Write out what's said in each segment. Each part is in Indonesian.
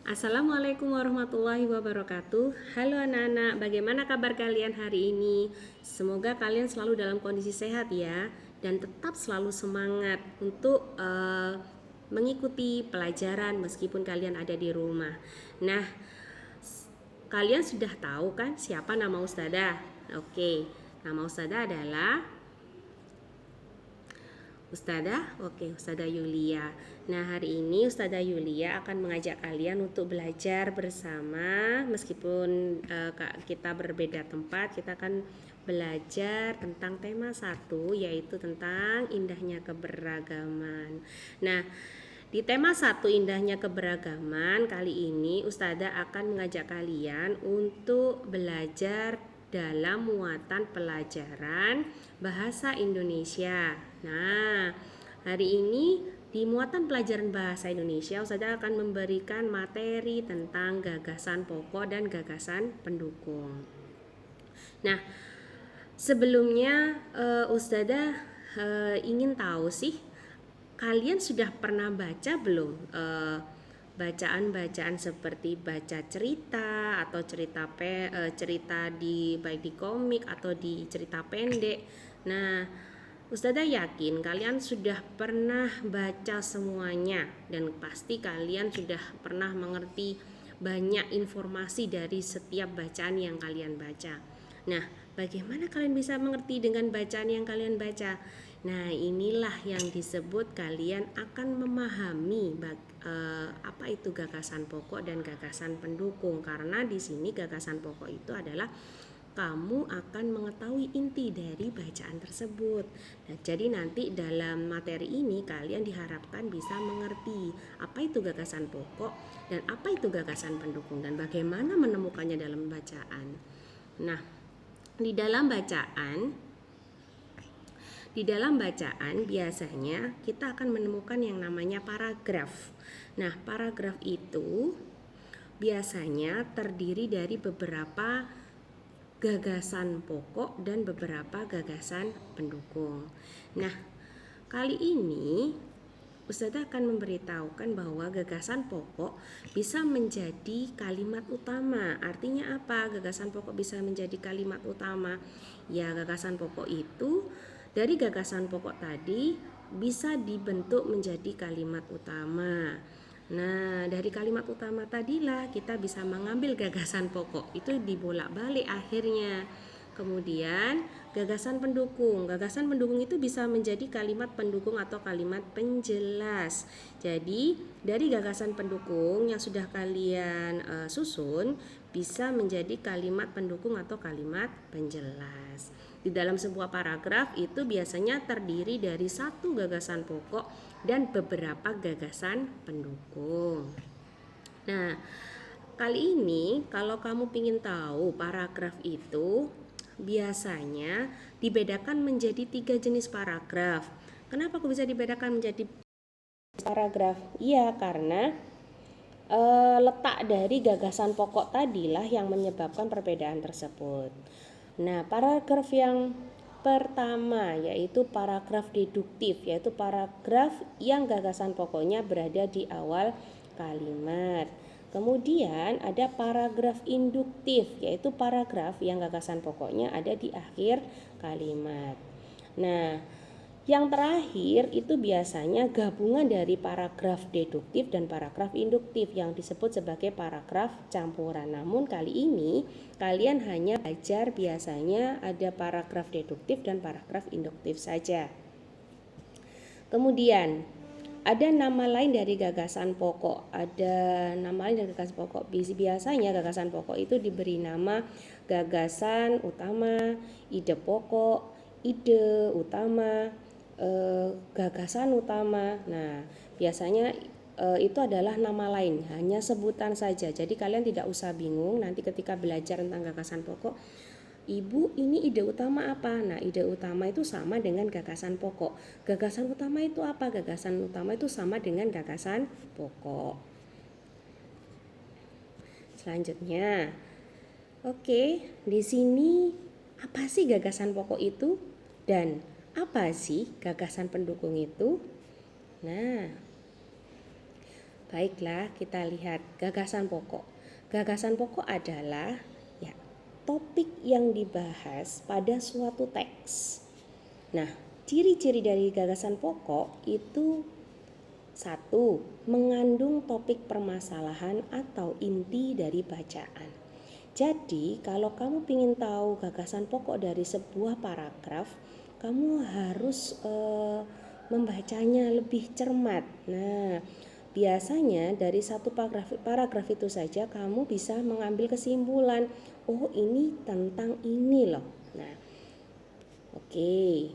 Assalamualaikum warahmatullahi wabarakatuh. Halo anak-anak, bagaimana kabar kalian hari ini? Semoga kalian selalu dalam kondisi sehat ya, dan tetap selalu semangat untuk mengikuti pelajaran meskipun kalian ada di rumah. Nah, kalian sudah tahu kan siapa nama Ustadzah? Oke, nama Ustadzah adalah Ustadzah Yulia. Nah, hari ini Ustadzah Yulia akan mengajak kalian untuk belajar bersama. Meskipun kita berbeda tempat, kita akan belajar tentang tema 1, yaitu tentang indahnya keberagaman. Nah, di tema 1 indahnya keberagaman, kali ini Ustadzah akan mengajak kalian untuk belajar dalam muatan pelajaran bahasa Indonesia. Nah, hari ini di muatan pelajaran bahasa Indonesia, Ustadzah akan memberikan materi tentang gagasan pokok dan gagasan pendukung. Nah, sebelumnya Ustadzah ingin tahu sih, kalian sudah pernah baca belum bacaan-bacaan seperti baca cerita atau cerita di baik di komik atau di cerita pendek. Nah, Ustazah yakin kalian sudah pernah baca semuanya dan pasti kalian sudah pernah mengerti banyak informasi dari setiap bacaan yang kalian baca. Nah, bagaimana kalian bisa mengerti dengan bacaan yang kalian baca? Nah, inilah yang disebut kalian akan memahami apa itu gagasan pokok dan gagasan pendukung, karena di sini gagasan pokok itu adalah kamu akan mengetahui inti dari bacaan tersebut. Nah, jadi nanti dalam materi ini kalian diharapkan bisa mengerti apa itu gagasan pokok dan apa itu gagasan pendukung dan bagaimana menemukannya dalam bacaan. Nah, di dalam bacaan biasanya kita akan menemukan yang namanya paragraf. Nah, paragraf itu biasanya terdiri dari beberapa gagasan pokok dan beberapa gagasan pendukung. Nah, kali ini Ustazah akan memberitahukan bahwa gagasan pokok bisa menjadi kalimat utama. Artinya apa? Gagasan pokok bisa menjadi kalimat utama. Ya, gagasan pokok itu dari gagasan pokok tadi bisa dibentuk menjadi kalimat utama. Nah, dari kalimat utama tadilah kita bisa mengambil gagasan pokok. Itu dibolak-balik akhirnya. Kemudian gagasan pendukung. Gagasan pendukung itu bisa menjadi kalimat pendukung atau kalimat penjelas. Jadi, dari gagasan pendukung yang sudah kalian susun bisa menjadi kalimat pendukung atau kalimat penjelas. Di dalam sebuah paragraf itu biasanya terdiri dari satu gagasan pokok dan beberapa gagasan pendukung. Nah, kali ini kalau kamu ingin tahu paragraf itu biasanya dibedakan menjadi 3 jenis paragraf. Kenapa kok bisa dibedakan menjadi paragraf? Iya, karena letak dari gagasan pokok tadilah yang menyebabkan perbedaan tersebut. Nah, paragraf yang pertama yaitu paragraf deduktif, yaitu paragraf yang gagasan pokoknya berada di awal kalimat. Kemudian ada paragraf induktif, yaitu paragraf yang gagasan pokoknya ada di akhir kalimat. Nah, yang terakhir itu biasanya gabungan dari paragraf deduktif dan paragraf induktif yang disebut sebagai paragraf campuran. Namun kali ini kalian hanya belajar biasanya ada paragraf deduktif dan paragraf induktif saja. Kemudian ada nama lain dari gagasan pokok. Biasanya gagasan pokok itu diberi nama gagasan utama, ide pokok, ide utama, gagasan utama. Nah, biasanya itu adalah nama lain, hanya sebutan saja. Jadi kalian tidak usah bingung nanti ketika belajar tentang gagasan pokok. Ibu, ini ide utama apa? Nah, ide utama itu sama dengan gagasan pokok. Gagasan utama itu apa? Gagasan utama itu sama dengan gagasan pokok. Selanjutnya, oke, di sini apa sih gagasan pokok itu? Dan apa sih gagasan pendukung itu? Nah, Baiklah, kita lihat gagasan pokok. Gagasan pokok adalah ya topik yang dibahas pada suatu teks. Nah, ciri-ciri dari gagasan pokok itu satu, mengandung topik permasalahan atau inti dari bacaan. Jadi, kalau kamu ingin tahu gagasan pokok dari sebuah paragraf, kamu harus membacanya lebih cermat. Nah, biasanya dari satu paragraf itu saja kamu bisa mengambil kesimpulan, oh ini tentang ini loh. Nah, oke.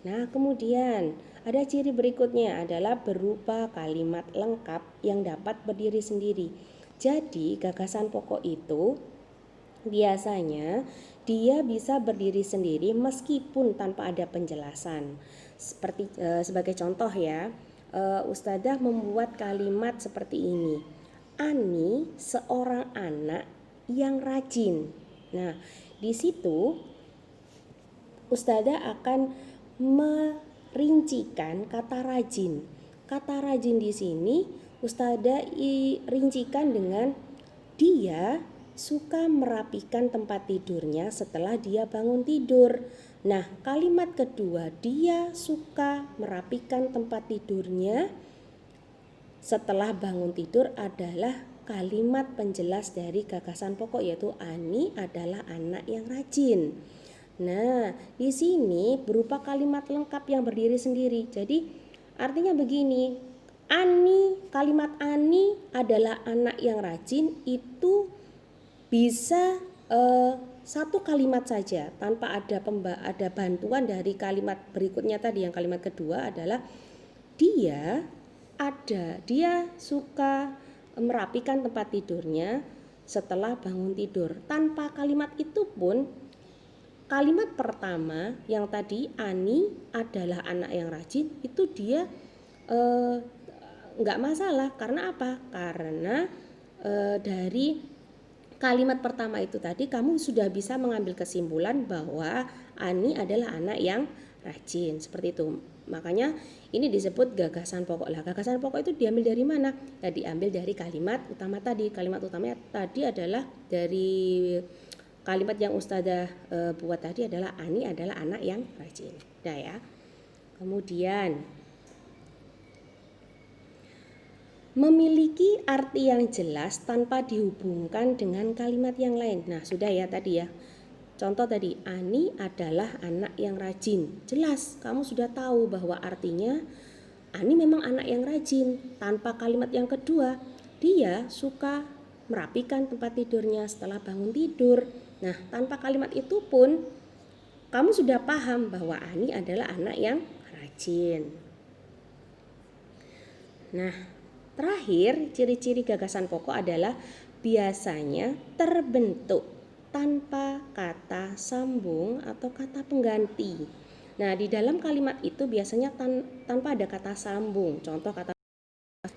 Nah, kemudian ada ciri berikutnya adalah berupa kalimat lengkap yang dapat berdiri sendiri. Jadi, gagasan pokok itu biasanya dia bisa berdiri sendiri meskipun tanpa ada penjelasan. Seperti sebagai contoh ya, Ustadzah membuat kalimat seperti ini. Ani seorang anak yang rajin. Nah, di situ Ustadzah akan merincikan kata rajin. Kata rajin di sini Ustadzah rincikan dengan dia suka merapikan tempat tidurnya setelah dia bangun tidur. Nah, kalimat kedua, dia suka merapikan tempat tidurnya setelah bangun tidur adalah kalimat penjelas dari gagasan pokok, yaitu Ani adalah anak yang rajin. Nah, di sini berupa kalimat lengkap yang berdiri sendiri. Jadi, artinya begini, kalimat Ani adalah anak yang rajin itu bisa satu kalimat saja tanpa ada bantuan dari kalimat berikutnya tadi. Yang kalimat kedua adalah dia suka merapikan tempat tidurnya setelah bangun tidur. Tanpa kalimat itu pun kalimat pertama yang tadi Ani adalah anak yang rajin itu dia nggak masalah. Karena apa? Karena dari kalimat pertama itu tadi kamu sudah bisa mengambil kesimpulan bahwa Ani adalah anak yang rajin, seperti itu. Makanya ini disebut gagasan pokok. Lah, gagasan pokok itu diambil dari mana? Ya, diambil dari kalimat utama tadi. Kalimat utamanya tadi adalah dari kalimat yang Ustadzah buat tadi adalah Ani adalah anak yang rajin. Nah ya. Kemudian memiliki arti yang jelas tanpa dihubungkan dengan kalimat yang lain. Nah, sudah ya tadi ya. Contoh tadi, Ani adalah anak yang rajin. Jelas, kamu sudah tahu bahwa artinya Ani memang anak yang rajin. Tanpa kalimat yang kedua, dia suka merapikan tempat tidurnya setelah bangun tidur. Nah, tanpa kalimat itu pun kamu sudah paham bahwa Ani adalah anak yang rajin. Nah, terakhir, ciri-ciri gagasan pokok adalah biasanya terbentuk tanpa kata sambung atau kata pengganti. Nah, di dalam kalimat itu biasanya tanpa ada kata sambung. Contoh kata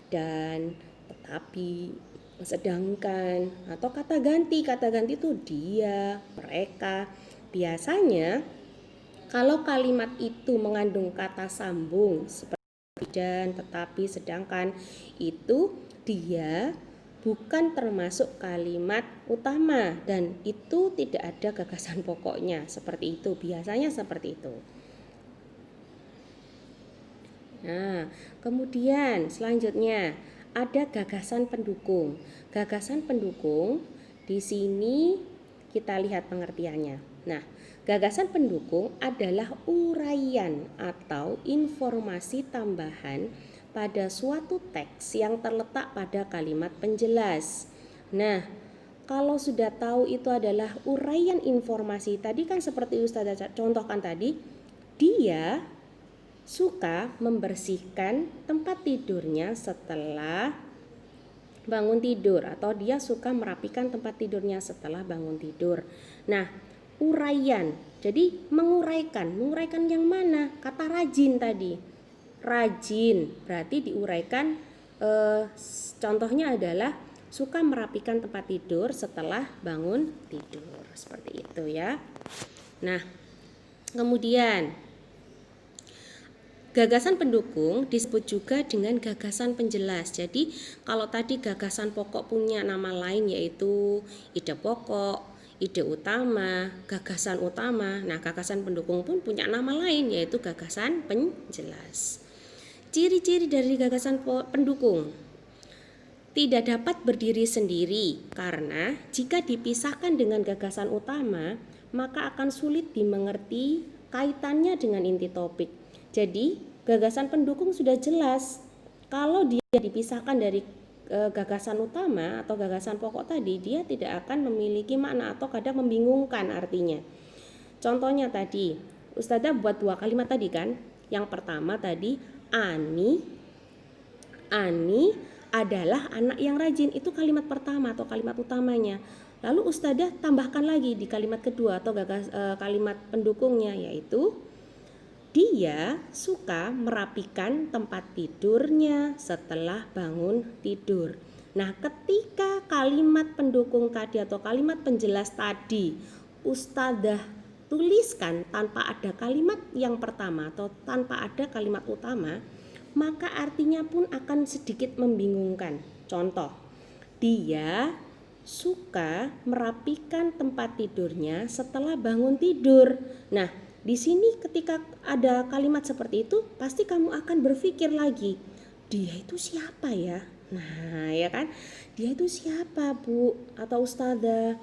dan, tetapi, sedangkan, atau kata ganti. Kata ganti itu dia, mereka. Biasanya kalau kalimat itu mengandung kata sambung seperti dan, tetapi, sedangkan, itu dia bukan termasuk kalimat utama dan itu tidak ada gagasan pokoknya. Seperti itu, biasanya seperti itu. Nah, kemudian selanjutnya ada gagasan pendukung. Gagasan pendukung di sini kita lihat pengertiannya. Nah, gagasan pendukung adalah uraian atau informasi tambahan pada suatu teks yang terletak pada kalimat penjelas. Nah, kalau sudah tahu itu adalah uraian informasi, tadi kan seperti Ustazah contohkan tadi, dia suka membersihkan tempat tidurnya setelah bangun tidur, atau dia suka merapikan tempat tidurnya setelah bangun tidur. Nah, uraian, jadi menguraikan yang mana? Kata rajin tadi, rajin berarti diuraikan. Contohnya adalah suka merapikan tempat tidur setelah bangun tidur, seperti itu ya. Nah, kemudian Gagasan pendukung disebut juga dengan gagasan penjelas. Jadi kalau tadi gagasan pokok punya nama lain yaitu ide pokok, ide utama, gagasan utama. Nah, gagasan pendukung pun punya nama lain yaitu gagasan penjelas. Ciri-ciri dari gagasan pendukung: tidak dapat berdiri sendiri karena jika dipisahkan dengan gagasan utama maka akan sulit dimengerti kaitannya dengan inti topik. Jadi gagasan pendukung sudah jelas. Kalau dia dipisahkan dari gagasan utama atau gagasan pokok tadi, dia tidak akan memiliki makna atau kadang membingungkan artinya. Contohnya tadi, Ustazah buat 2 kalimat tadi kan. Yang pertama tadi, Ani adalah anak yang rajin. Itu kalimat pertama atau kalimat utamanya. Lalu Ustazah tambahkan lagi di kalimat kedua atau kalimat pendukungnya, yaitu dia suka merapikan tempat tidurnya setelah bangun tidur. Nah, ketika kalimat pendukung tadi atau kalimat penjelas tadi Ustazah tuliskan tanpa ada kalimat yang pertama atau tanpa ada kalimat utama, maka artinya pun akan sedikit membingungkan. Contoh, dia suka merapikan tempat tidurnya setelah bangun tidur. Nah, di sini ketika ada kalimat seperti itu, pasti kamu akan berpikir lagi, dia itu siapa ya? Nah, ya kan? Dia itu siapa, Bu atau Ustazah?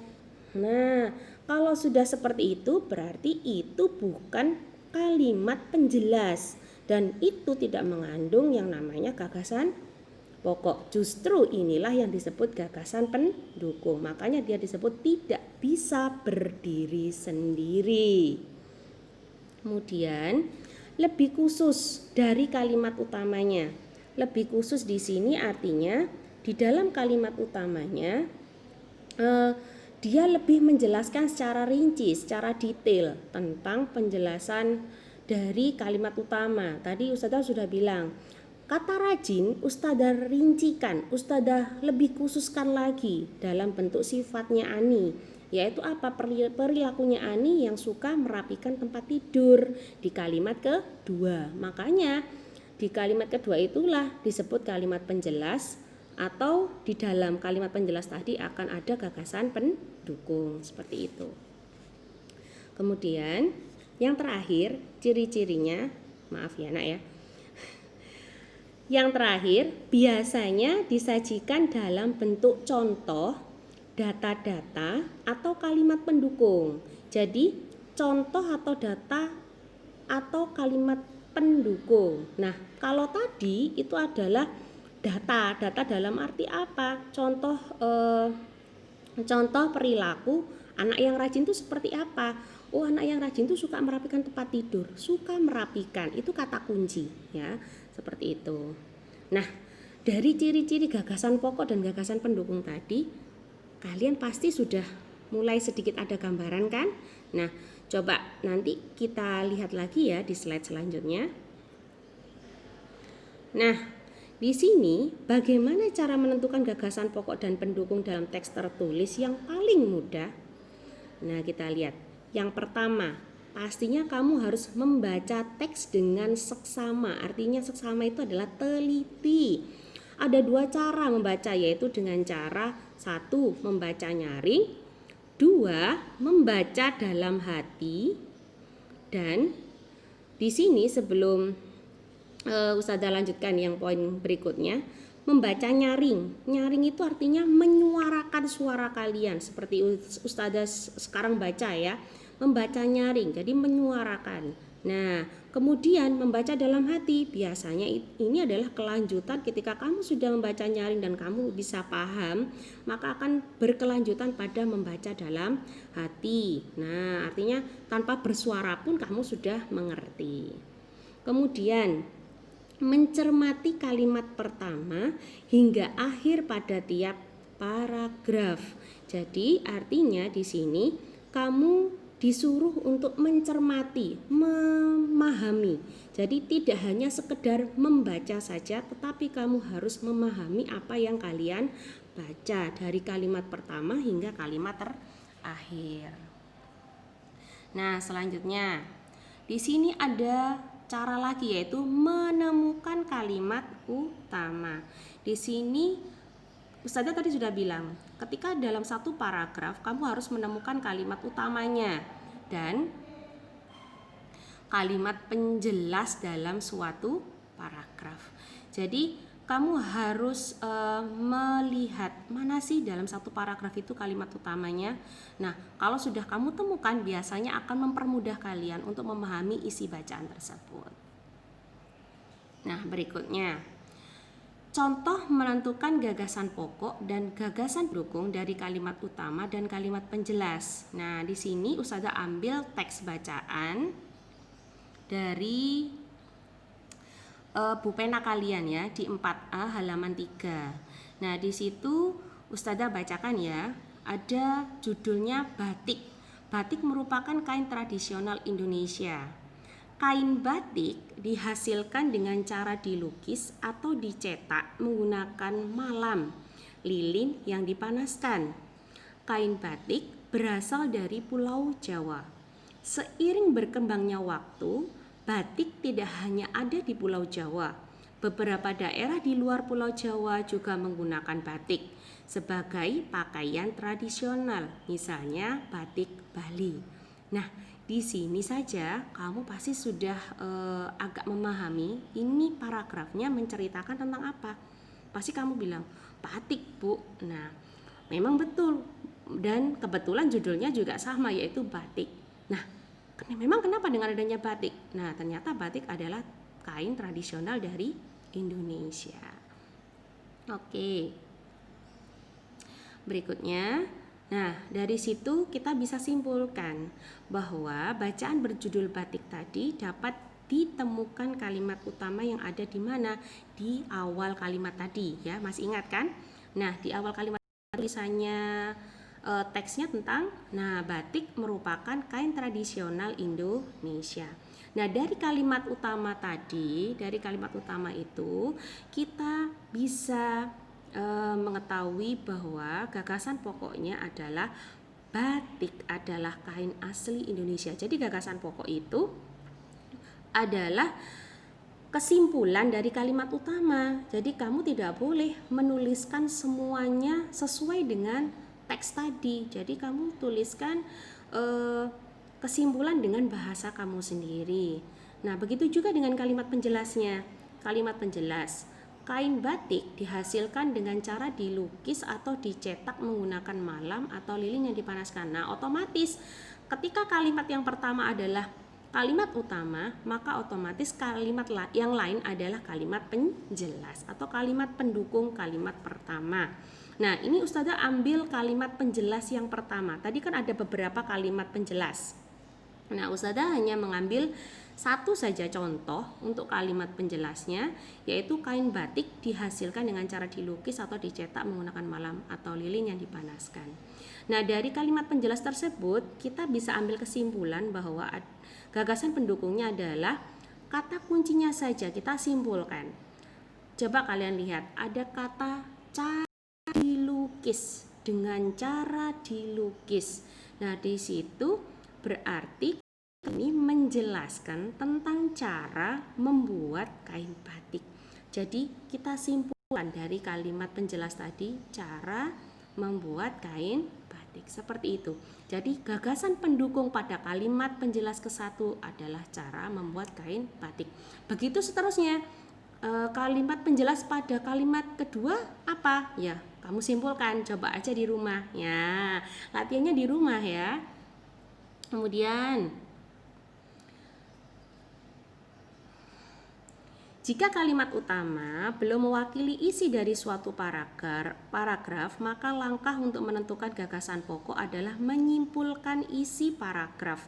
Nah, kalau sudah seperti itu, berarti itu bukan kalimat penjelas dan itu tidak mengandung yang namanya gagasan pokok. Justru inilah yang disebut gagasan pendukung. Makanya dia disebut tidak bisa berdiri sendiri. Kemudian lebih khusus dari kalimat utamanya. Lebih khusus di sini artinya di dalam kalimat utamanya dia lebih menjelaskan secara rinci, secara detail tentang penjelasan dari kalimat utama. Tadi Ustazah sudah bilang, kata rajin Ustazah rincikan, Ustazah lebih khususkan lagi dalam bentuk sifatnya Ani, yaitu apa? Perilakunya Ani yang suka merapikan tempat tidur di kalimat kedua. Makanya di kalimat kedua itulah disebut kalimat penjelas, atau di dalam kalimat penjelas tadi akan ada gagasan pendukung seperti itu. Kemudian yang terakhir ciri-cirinya, maaf ya nak ya. Yang terakhir biasanya disajikan dalam bentuk contoh, data-data atau kalimat pendukung. Jadi contoh atau data atau kalimat pendukung. Nah, kalau tadi itu adalah data dalam arti apa? Contoh perilaku anak yang rajin itu seperti apa? Oh, anak yang rajin itu suka merapikan tempat tidur. Suka merapikan, itu kata kunci ya, seperti itu. Nah, dari ciri-ciri gagasan pokok dan gagasan pendukung tadi, kalian pasti sudah mulai sedikit ada gambaran kan? Nah, coba nanti kita lihat lagi ya di slide selanjutnya. Nah, di sini bagaimana cara menentukan gagasan pokok dan pendukung dalam teks tertulis yang paling mudah? Nah, kita lihat. Yang pertama, pastinya kamu harus membaca teks dengan seksama. Artinya seksama itu adalah teliti. Ada 2 cara membaca, yaitu dengan cara 1 membaca nyaring, 2 membaca dalam hati. Dan di sini sebelum Ustazah lanjutkan yang poin berikutnya, membaca nyaring. Nyaring itu artinya menyuarakan suara kalian, seperti Ustazah sekarang baca ya, membaca nyaring, jadi menyuarakan. Nah, kemudian membaca dalam hati, biasanya ini adalah kelanjutan ketika kamu sudah membaca nyaring dan kamu bisa paham, maka akan berkelanjutan pada membaca dalam hati. Nah, artinya tanpa bersuara pun kamu sudah mengerti. Kemudian mencermati kalimat pertama hingga akhir pada tiap paragraf. Jadi artinya di sini kamu disuruh untuk mencermati, memahami. Jadi tidak hanya sekedar membaca saja, tetapi kamu harus memahami apa yang kalian baca dari kalimat pertama hingga kalimat terakhir. Nah, selanjutnya di sini ada cara lagi, yaitu menemukan kalimat utama. Di sini Ustazah tadi sudah bilang, ketika dalam satu paragraf kamu harus menemukan kalimat utamanya dan kalimat penjelas dalam suatu paragraf. Jadi kamu harus melihat mana sih dalam satu paragraf itu kalimat utamanya. Nah, kalau sudah kamu temukan, biasanya akan mempermudah kalian untuk memahami isi bacaan tersebut. Nah, berikutnya, contoh menentukan gagasan pokok dan gagasan pendukung dari kalimat utama dan kalimat penjelas. Nah, di sini Ustazah ambil teks bacaan dari pena kalian ya, di 4A halaman 3. Nah, di situ Ustazah bacakan ya, ada judulnya batik. Batik merupakan kain tradisional Indonesia. Kain batik dihasilkan dengan cara dilukis atau dicetak menggunakan malam, lilin yang dipanaskan. Kain batik berasal dari Pulau Jawa. Seiring berkembangnya waktu, batik tidak hanya ada di Pulau Jawa. Beberapa daerah di luar Pulau Jawa juga menggunakan batik sebagai pakaian tradisional, misalnya batik Bali. Nah, di sini saja kamu pasti sudah agak memahami ini paragrafnya menceritakan tentang apa. Pasti kamu bilang, batik Bu. Nah, memang betul, dan kebetulan judulnya juga sama, yaitu batik. Nah, memang kenapa dengan adanya batik? Nah, ternyata batik adalah kain tradisional dari Indonesia. Oke. Berikutnya, nah dari situ kita bisa simpulkan bahwa bacaan berjudul batik tadi dapat ditemukan kalimat utama yang ada di mana? Di awal kalimat tadi ya, masih ingat kan? Nah, di awal kalimat tulisannya teksnya tentang batik merupakan kain tradisional Indonesia. Nah, dari kalimat utama tadi, dari kalimat utama itu kita bisa mengetahui bahwa gagasan pokoknya adalah batik adalah kain asli Indonesia. Jadi gagasan pokok itu adalah kesimpulan dari kalimat utama. Jadi kamu tidak boleh menuliskan semuanya sesuai dengan teks tadi. Jadi kamu tuliskan kesimpulan dengan bahasa kamu sendiri. Nah, begitu juga dengan kalimat penjelasnya. Kalimat penjelas, kain batik dihasilkan dengan cara dilukis atau dicetak menggunakan malam atau lilin yang dipanaskan. Nah, otomatis ketika kalimat yang pertama adalah kalimat utama, maka otomatis kalimat yang lain adalah kalimat penjelas atau kalimat pendukung kalimat pertama. Nah, ini Ustazah ambil kalimat penjelas yang pertama. Tadi kan ada beberapa kalimat penjelas. Nah, Ustazah hanya mengambil satu saja contoh untuk kalimat penjelasnya, yaitu kain batik dihasilkan dengan cara dilukis atau dicetak menggunakan malam atau lilin yang dipanaskan. Nah, dari kalimat penjelas tersebut kita bisa ambil kesimpulan bahwa gagasan pendukungnya adalah kata kuncinya saja kita simpulkan. Coba kalian lihat, ada kata cara dilukis, dengan cara dilukis. Nah, di situ berarti ini menjelaskan tentang cara membuat kain batik. Jadi kita simpulkan dari kalimat penjelas tadi, cara membuat kain batik, seperti itu. Jadi gagasan pendukung pada kalimat penjelas ke-1 adalah cara membuat kain batik. Begitu seterusnya, kalimat penjelas pada kalimat kedua apa? Ya, kamu simpulkan, coba aja di rumah. Ya, latihannya di rumah ya. Kemudian, jika kalimat utama belum mewakili isi dari suatu paragraf, maka langkah untuk menentukan gagasan pokok adalah menyimpulkan isi paragraf.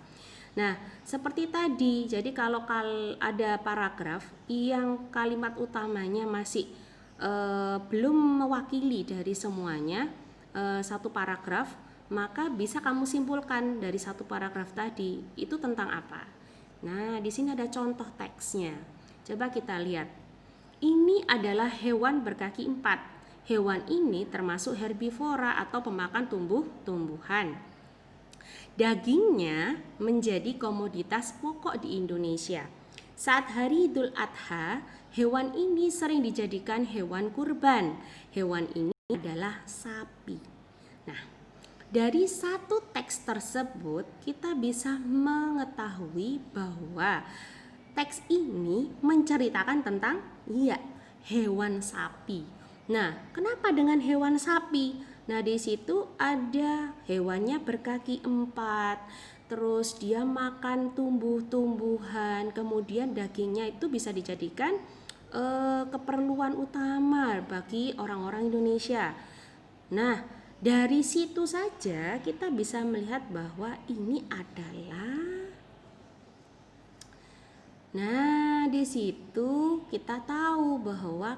Nah, seperti tadi, jadi kalau ada paragraf yang kalimat utamanya masih belum mewakili dari semuanya satu paragraf, maka bisa kamu simpulkan dari satu paragraf tadi itu tentang apa. Nah, di sini ada contoh teksnya. Coba kita lihat. Ini adalah hewan berkaki 4. Hewan ini termasuk herbivora atau pemakan tumbuh-tumbuhan. Dagingnya menjadi komoditas pokok di Indonesia. Saat hari Idul Adha, hewan ini sering dijadikan hewan kurban. Hewan ini adalah sapi. Nah, dari satu teks tersebut kita bisa mengetahui bahwa teks ini menceritakan tentang hewan sapi. Nah, kenapa dengan hewan sapi? Nah, di situ ada hewannya berkaki 4, terus dia makan tumbuh-tumbuhan, kemudian dagingnya itu bisa dijadikan keperluan utama bagi orang-orang Indonesia. Nah, dari situ saja kita bisa melihat bahwa ini adalah di situ kita tahu bahwa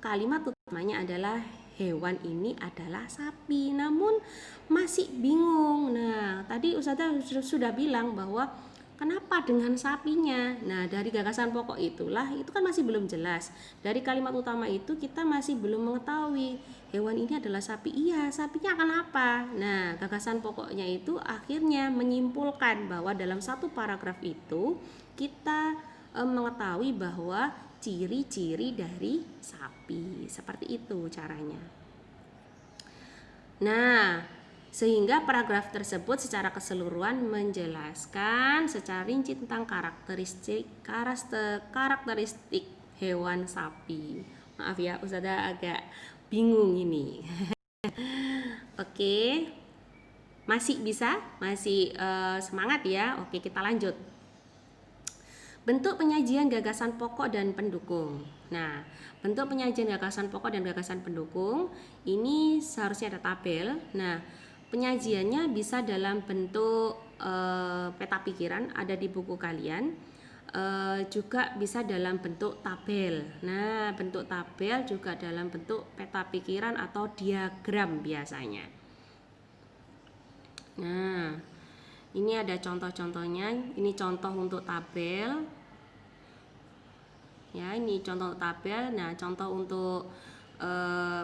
kalimat utamanya adalah hewan ini adalah sapi. Namun masih bingung. Nah, tadi Ustazah sudah bilang bahwa kenapa dengan sapinya? Nah, dari gagasan pokok itulah, itu kan masih belum jelas. Dari kalimat utama itu kita masih belum mengetahui hewan ini adalah sapi. Iya, sapinya akan apa? Nah, gagasan pokoknya itu akhirnya menyimpulkan bahwa dalam satu paragraf itu kita mengetahui bahwa ciri-ciri dari sapi. Seperti itu caranya. Nah, sehingga paragraf tersebut secara keseluruhan menjelaskan secara rinci tentang karakteristik hewan sapi. Maaf ya, Ustazah agak bingung ini. Oke, masih bisa? Masih semangat ya? Oke, kita lanjut. Bentuk penyajian gagasan pokok dan pendukung. Nah, bentuk penyajian gagasan pokok dan gagasan pendukung ini seharusnya ada tabel. Nah, penyajiannya bisa dalam bentuk peta pikiran, ada di buku kalian. Juga bisa dalam bentuk tabel. Nah, bentuk tabel juga dalam bentuk peta pikiran atau diagram biasanya. Nah, ini ada contoh-contohnya. Ini contoh untuk tabel. Ya, ini contoh tabel. Nah, contoh untuk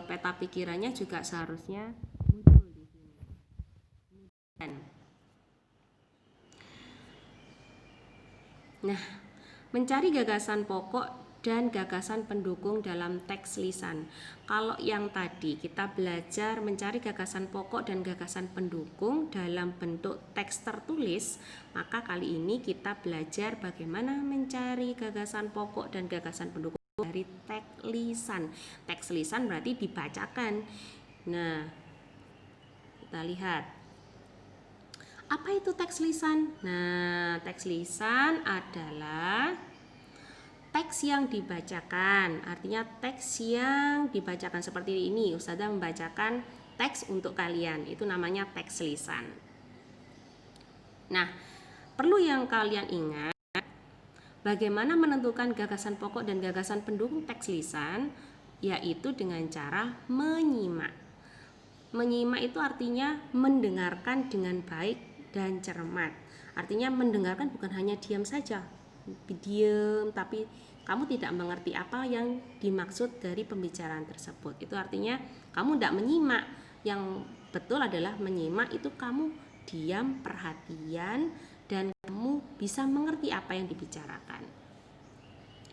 peta pikirannya juga seharusnya muncul di sini. Nah, mencari gagasan pokok dan gagasan pendukung dalam teks lisan. Kalau yang tadi kita belajar mencari gagasan pokok dan gagasan pendukung dalam bentuk teks tertulis, maka kali ini kita belajar bagaimana mencari gagasan pokok dan gagasan pendukung dari teks lisan. Teks lisan berarti dibacakan. Nah, kita lihat. Apa itu teks lisan? Nah, teks lisan adalah teks yang dibacakan, artinya teks yang dibacakan seperti ini. Ustazah membacakan teks untuk kalian, itu namanya teks lisan. Nah, perlu yang kalian ingat, bagaimana menentukan gagasan pokok dan gagasan pendukung teks lisan, yaitu dengan cara menyimak. Menyimak itu artinya mendengarkan dengan baik dan cermat. Artinya mendengarkan bukan hanya diam saja, diam tapi kamu tidak mengerti apa yang dimaksud dari pembicaraan tersebut. Itu artinya kamu tidak menyimak. Yang betul adalah menyimak itu kamu diam, perhatian, dan kamu bisa mengerti apa yang dibicarakan.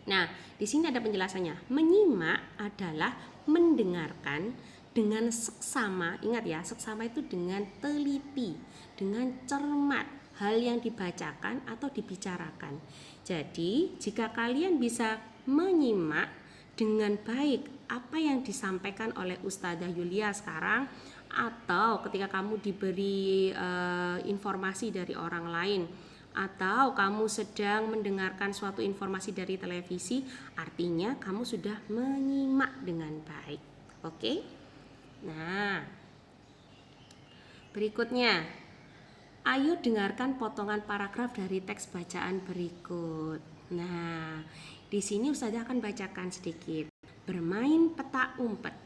Nah, di sini ada penjelasannya. Menyimak adalah mendengarkan dengan seksama. Ingat ya, seksama itu dengan teliti, dengan cermat hal yang dibacakan atau dibicarakan. Jadi, jika kalian bisa menyimak dengan baik apa yang disampaikan oleh Ustazah Yulia sekarang, atau ketika kamu diberi informasi dari orang lain, atau kamu sedang mendengarkan suatu informasi dari televisi, artinya kamu sudah menyimak dengan baik. Oke? Nah, berikutnya, ayo dengarkan potongan paragraf dari teks bacaan berikut. Nah, di sini Ustazah akan bacakan sedikit. Bermain petak umpet.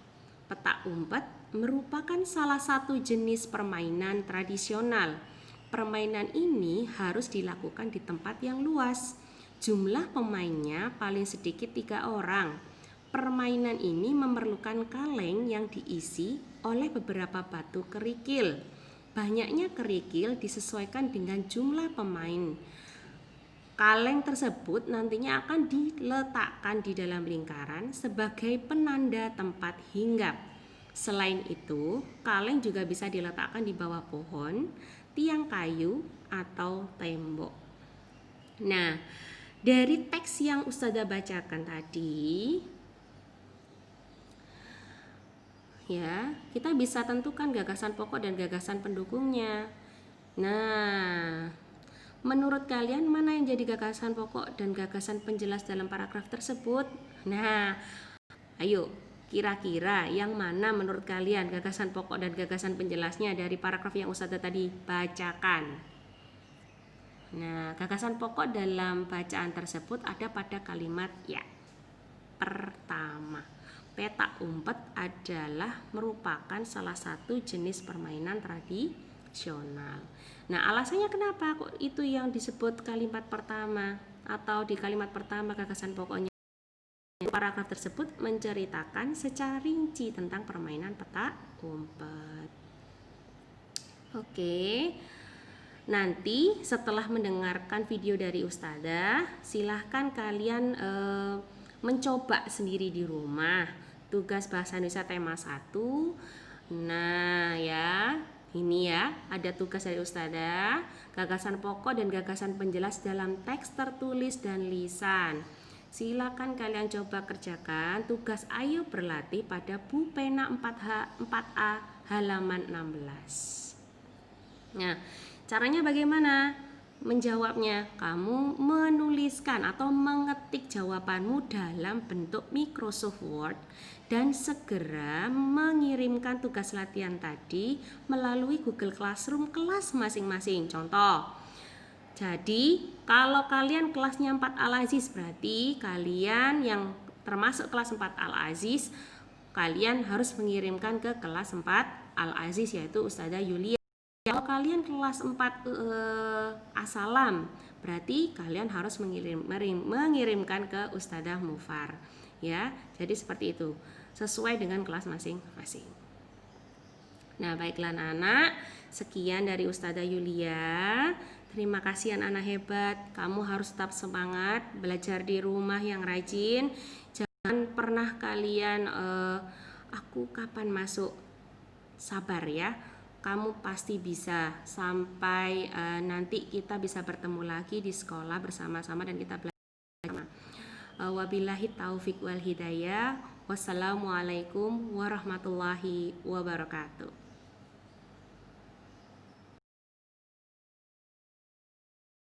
Petak umpet merupakan salah satu jenis permainan tradisional. Permainan ini harus dilakukan di tempat yang luas. Jumlah pemainnya paling sedikit 3 orang. Permainan ini memerlukan kaleng yang diisi oleh beberapa batu kerikil. Banyaknya kerikil disesuaikan dengan jumlah pemain. Kaleng tersebut nantinya akan diletakkan di dalam lingkaran sebagai penanda tempat hinggap. Selain itu, kaleng juga bisa diletakkan di bawah pohon, tiang kayu, atau tembok. Nah, dari teks yang Ustazah bacakan tadi, ya, kita bisa tentukan gagasan pokok dan gagasan pendukungnya. Nah, menurut kalian mana yang jadi gagasan pokok dan gagasan penjelas dalam paragraf tersebut? Nah, ayo, kira-kira yang mana menurut kalian gagasan pokok dan gagasan penjelasnya dari paragraf yang Ustazah tadi bacakan? Nah, gagasan pokok dalam bacaan tersebut ada pada kalimat ya. Pertama, petak umpet adalah merupakan salah satu jenis permainan tradisional. Nah, alasannya kenapa kok itu yang disebut kalimat pertama atau di kalimat pertama gagasan pokoknya? Paragraf tersebut menceritakan secara rinci tentang permainan petak umpet. Oke. Nanti setelah mendengarkan video dari Ustazah, silahkan kalian mencoba sendiri di rumah. Tugas bahasa Indonesia tema 1. Nah, ya. Ini ya, ada tugas dari Ustazah, gagasan pokok dan gagasan penjelas dalam teks tertulis dan lisan. Silakan kalian coba kerjakan tugas Ayo Berlatih pada Bu Pena 4A halaman 16. Nah, caranya bagaimana? Menjawabnya, kamu menuliskan atau mengetik jawabanmu dalam bentuk Microsoft Word dan segera mengirimkan tugas latihan tadi melalui Google Classroom kelas masing-masing. Contoh, jadi kalau kalian kelasnya 4 Al-Aziz, berarti kalian yang termasuk kelas 4 Al-Aziz, kalian harus mengirimkan ke kelas 4 Al-Aziz yaitu Ustazah Yulia. Kalau kalian kelas 4 Asalam, berarti kalian harus mengirimkan ke Ustazah Mufar. Ya, jadi seperti itu, sesuai dengan kelas masing-masing. Nah, baiklah anak-anak, sekian dari Ustazah Yulia. Terima kasih anak-anak hebat. Kamu harus tetap semangat belajar di rumah yang rajin. Jangan pernah kalian aku kapan masuk. Sabar ya. Kamu pasti bisa sampai nanti kita bisa bertemu lagi di sekolah bersama-sama dan kita belajar bersama. Wabillahi taufik wal hidayah. Wassalamualaikum warahmatullahi wabarakatuh.